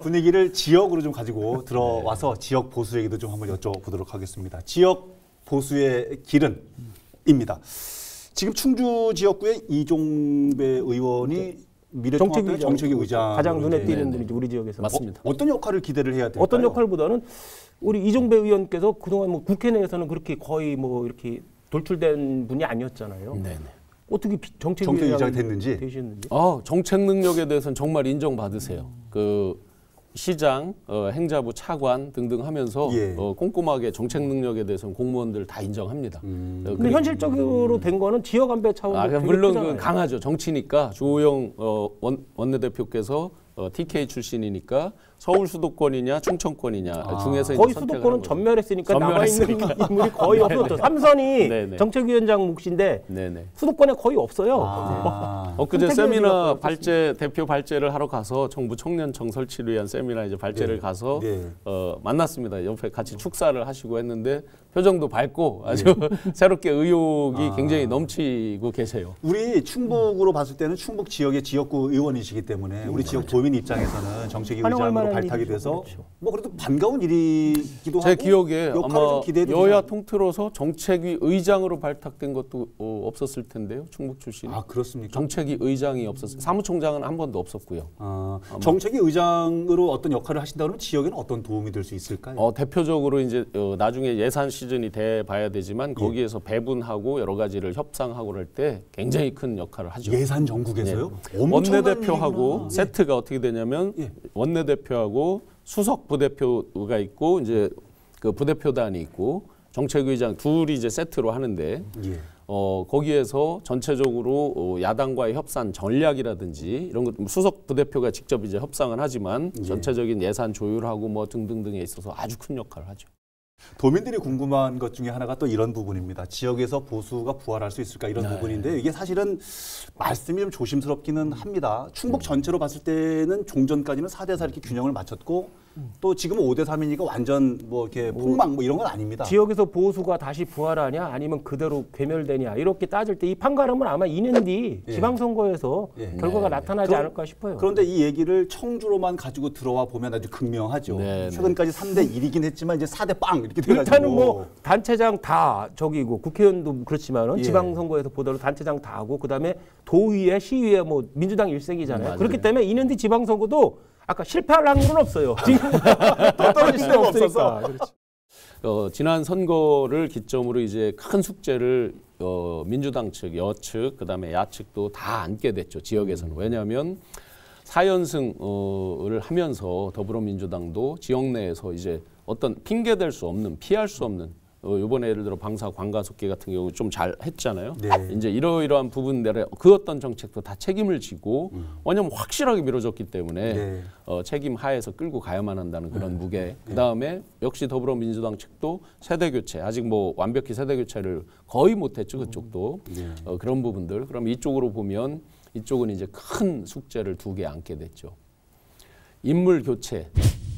분위기를 지역으로 좀 가지고 들어와서 지역 보수 얘기도 좀 한번 여쭤보도록 하겠습니다. 지역 보수의 길은 입니다. 지금 충주 지역구의 이종배 의원이 미래통합당의 정책위 의장 가장 눈에 띄는 분이죠, 우리 지역에서. 맞습니다. 어떤 역할을 기대를 해야 될까요? 어떤 역할보다는 우리 이종배 의원께서 그동안 뭐 국회 내에서는 그렇게 거의 뭐 이렇게 돌출된 분이 아니었잖아요. 네네. 어떻게 정책위 의장이 됐는지. 되셨는지. 정책 능력에 대해서는 정말 인정받으세요. 그 시장, 행자부 차관 등등 하면서 꼼꼼하게 정책 능력에 대해서는 공무원들 다 인정합니다. 근데 현실적으로 된 거는 지역 안배 차원에서 물론 그 강하죠. 정치니까 주호영 원내대표께서 TK 출신이니까 서울 수도권이냐 충청권이냐 중에서 거의 수도권은 전멸했으니까 남아있는 인물이 거의 없었죠. 삼선이 정책위원장 몫인데 수도권에 거의 없어요. 엊그제 세미나 대표 발제를 하러 가서 정부 청년청 설치를 위한 세미나 이제 발제를 가서 만났습니다. 옆에 같이 축사를 하시고 했는데 표정도 밝고 아주 새롭게 의욕이 굉장히 넘치고 계세요. 우리 충북으로 봤을 때는 충북 지역의 지역구 의원이시기 때문에 우리 지역 도민 입장에서는 정책위 의장으로 발탁이 돼서 뭐 그래도 반가운 일이기도 하고 제 기억에 아마 여야 되잖아요. 통틀어서 정책위 의장으로 발탁된 것도 없었을 텐데요. 충북 출신. 아, 그렇습니까? 정책위 의장이 없었어요. 사무총장은 한 번도 없었고요. 정책위 의장으로 어떤 역할을 하신다 그러면 지역에는 어떤 도움이 될 수 있을까요? 대표적으로 이제 나중에 예산 시즌이 돼 봐야 되지만 거기에서 배분하고 여러 가지를 협상하고 그럴 때 굉장히 큰 역할을 하죠. 예산 정국에서요? 원내대표하고 세트가 어떻게 되냐면 원내대표하고 수석 부대표가 있고 이제 그 부대표단이 있고 정책위의장 둘이 이제 세트로 하는데 거기에서 전체적으로 야당과의 협상 전략이라든지 이런 것 수석 부대표가 직접 이제 협상을 하지만 전체적인 예산 조율하고 뭐 등등등에 있어서 아주 큰 역할을 하죠. 도민들이 궁금한 것 중에 하나가 또 이런 부분입니다. 지역에서 보수가 부활할 수 있을까 이런 부분인데 이게 사실은 말씀이 좀 조심스럽기는 합니다. 충북 전체로 봤을 때는 종전까지는 4대4 이렇게 균형을 맞췄고 또 지금은 5대3이니까 완전 뭐 이렇게 폭망 뭐 이런 건 아닙니다. 지역에서 보수가 다시 부활하냐 아니면 그대로 괴멸되냐 이렇게 따질 때 이 판가름은 아마 2년 뒤 지방선거에서 결과가 나타나지 않을까 싶어요. 그런데 이 얘기를 청주로만 가지고 들어와 보면 아주 극명하죠. 최근까지 3대1이긴 했지만 이제 4대0 이렇게 돼가지고. 일단은 뭐 단체장 다 저기고 국회의원도 그렇지만은 지방선거에서 보더라도 단체장 다 하고 그다음에 도의회, 시의회 뭐 민주당 일색이잖아요. 그렇기 때문에 2년 뒤 지방선거도 아까 실패할 확률은 없어요. 더 떨어질 수가 없어서. 지난 선거를 기점으로 이제 큰 숙제를 민주당 측, 여측, 그다음에 야측도 다 안게 됐죠. 지역에서는. 왜냐하면 4연승을 하면서 더불어민주당도 지역 내에서 이제 어떤 핑계댈 수 없는, 피할 수 없는 이번에 예를 들어 방사 관가속기 같은 경우 좀 잘 했잖아요. 이제 이러이러한 부분들에 그 어떤 정책도 다 책임을 지고 왜냐하면 확실하게 미뤄졌기 때문에 책임 하에서 끌고 가야만 한다는 그런 무게. 그다음에 역시 더불어민주당 측도 세대 교체 아직 뭐 완벽히 세대 교체를 거의 못했죠. 그쪽도 그런 부분들. 그럼 이쪽으로 보면 이쪽은 이제 큰 숙제를 2개 안게 됐죠. 인물 교체.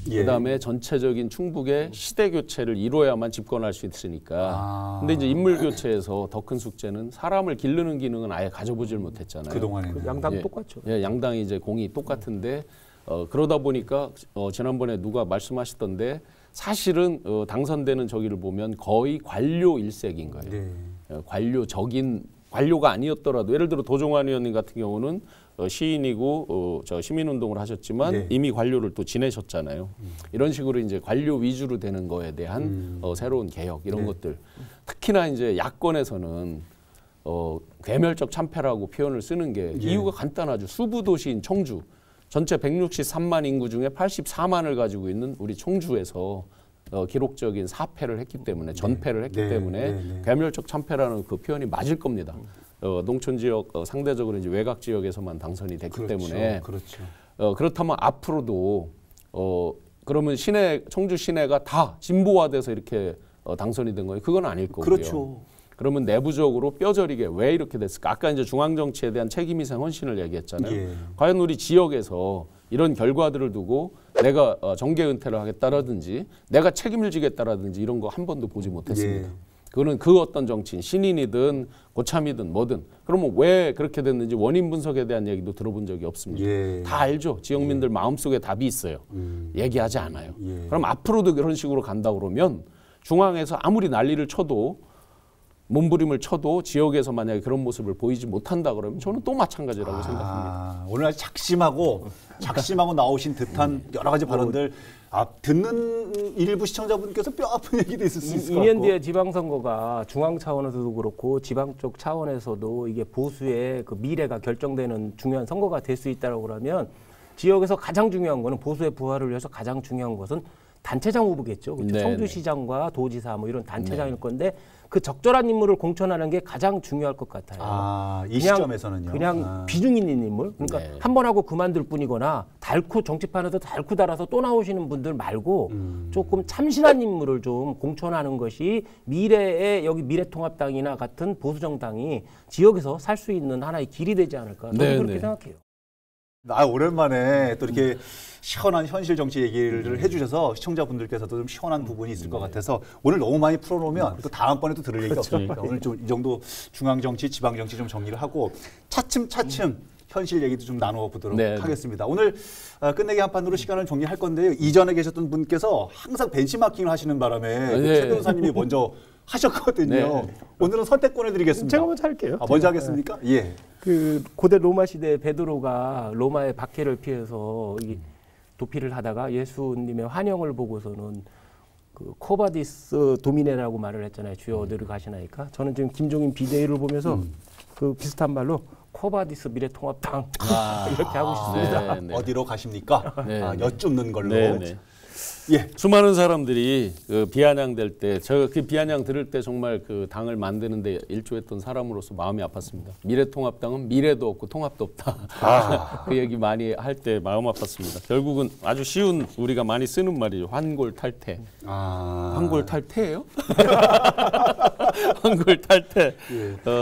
그다음에 전체적인 충북의 시대 교체를 이루어야만 집권할 수 있으니까. 근데 이제 인물 교체에서 더 큰 숙제는 사람을 기르는 기능은 아예 가져보질 못했잖아요. 그동안에는. 양당 똑같죠. 양당이 이제 공이 똑같은데 그러다 보니까 지난번에 누가 말씀하시던데 사실은 당선되는 저기를 보면 거의 관료 일색인 거예요. 관료적인 관료가 아니었더라도 예를 들어 도종환 의원님 같은 경우는 시인이고 시민운동을 하셨지만 이미 관료를 또 지내셨잖아요. 이런 식으로 이제 관료 위주로 되는 거에 대한 새로운 개혁 이런 것들. 특히나 이제 야권에서는 괴멸적 참패라고 표현을 쓰는 게 이유가 간단하죠. 수부도시인 청주 전체 163만 인구 중에 84만을 가지고 있는 우리 청주에서 기록적인 사패를 했기 때문에 전패를 했기 때문에 괴멸적 참패라는 그 표현이 맞을 겁니다. 농촌 지역 상대적으로 이제 외곽 지역에서만 당선이 됐기 때문에 그렇다면 앞으로도 그러면 청주 시내가 다 진보화돼서 이렇게 당선이 된 거예요. 그건 아닐 거고요. 그러면 내부적으로 뼈저리게 왜 이렇게 됐을까? 아까 이제 중앙 정치에 대한 책임이생 헌신을 얘기했잖아요. 과연 우리 지역에서 이런 결과들을 두고 내가 정계 은퇴를 하겠다라든지 내가 책임을 지겠다라든지 이런 거 한 번도 보지 못했습니다. 그거는 그 어떤 정치인, 신인이든 고참이든 뭐든 그러면 왜 그렇게 됐는지 원인 분석에 대한 얘기도 들어본 적이 없습니다. 예. 다 알죠. 지역민들 마음속에 답이 있어요. 얘기하지 않아요. 그럼 앞으로도 그런 식으로 간다 그러면 중앙에서 아무리 난리를 쳐도 몸부림을 쳐도 지역에서 만약에 그런 모습을 보이지 못한다 그러면 저는 또 마찬가지라고 생각합니다. 오늘 아주 작심하고 나오신 듯한 여러 가지 발언들 듣는 일부 시청자분께서 뼈 아픈 얘기도 있을 수 있을 것 같고. 2년 뒤에 지방선거가 중앙 차원에서도 그렇고 지방 쪽 차원에서도 이게 보수의 그 미래가 결정되는 중요한 선거가 될 수 있다고 그러면 지역에서 가장 중요한 거는 보수의 부활을 위해서 가장 중요한 것은 단체장 후보겠죠. 그렇죠? 청주시장과 도지사 뭐 이런 단체장일 건데 그 적절한 인물을 공천하는 게 가장 중요할 것 같아요. 이 시점에서는요. 그냥 비중 있는 인물. 그러니까 한 번 하고 그만둘 뿐이거나 정치판에서 달고 달아서 또 나오시는 분들 말고 조금 참신한 인물을 좀 공천하는 것이 미래의 여기 미래통합당이나 같은 보수정당이 지역에서 살 수 있는 하나의 길이 되지 않을까. 저는 그렇게 생각해요. 오랜만에 또 이렇게 시원한 현실 정치 얘기를 해주셔서 시청자분들께서도 좀 시원한 부분이 있을 것 같아서 오늘 너무 많이 풀어놓으면 또 다음번에 또 들을 얘기가 없으니까 오늘 좀 이 정도 중앙 정치, 지방 정치 좀 정리를 하고 차츰차츰 현실 얘기도 좀 나눠보도록 하겠습니다. 오늘 끝내기 한 판으로 시간을 정리할 건데요. 이전에 계셨던 분께서 항상 벤치마킹을 하시는 바람에 최 변호사님이 먼저 하셨거든요. 오늘은 선택권을 드리겠습니다. 제가 먼저 할게요. 먼저 하겠습니까? 예. 그 고대 로마 시대 베드로가 로마의 박해를 피해서 도피를 하다가 예수님의 환영을 보고서는 그 코바디스 도미네라고 말을 했잖아요. 주여 어디로 가시나이까? 저는 지금 김종인 비대위를 보면서 그 비슷한 말로 코바디스 미래통합당 이렇게 하고 싶습니다. 어디로 가십니까? 여쭙는 걸로. 수많은 사람들이 그 비아냥될 때, 저 그 비아냥 들을 때 정말 그 당을 만드는데 일조했던 사람으로서 마음이 아팠습니다. 미래통합당은 미래도 없고 통합도 없다. 그 얘기 많이 할 때 마음 아팠습니다. 결국은 아주 쉬운 우리가 많이 쓰는 말이죠. 환골탈태. 환골탈태예요? 환골탈태.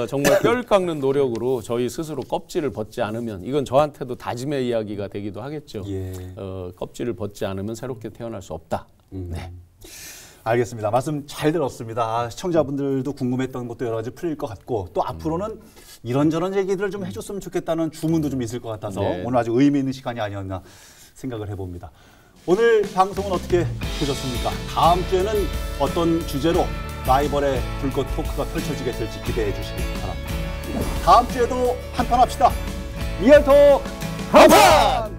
정말 뼈를 깎는 노력으로 저희 스스로 껍질을 벗지 않으면 이건 저한테도 다짐의 이야기가 되기도 하겠죠. 껍질을 벗지 않으면 새롭게 태어날 수 없다. 알겠습니다. 말씀 잘 들었습니다. 시청자분들도 궁금했던 것도 여러 가지 풀릴 것 같고 또 앞으로는 이런저런 얘기들을 좀 해줬으면 좋겠다는 주문도 좀 있을 것 같아서 오늘 아주 의미 있는 시간이 아니었나 생각을 해봅니다. 오늘 방송은 어떻게 보셨습니까? 다음 주에는 어떤 주제로 라이벌의 불꽃 토크가 펼쳐지게 될지 기대해 주시기 바랍니다. 다음 주에도 한판 합시다. 리얼톡 한판!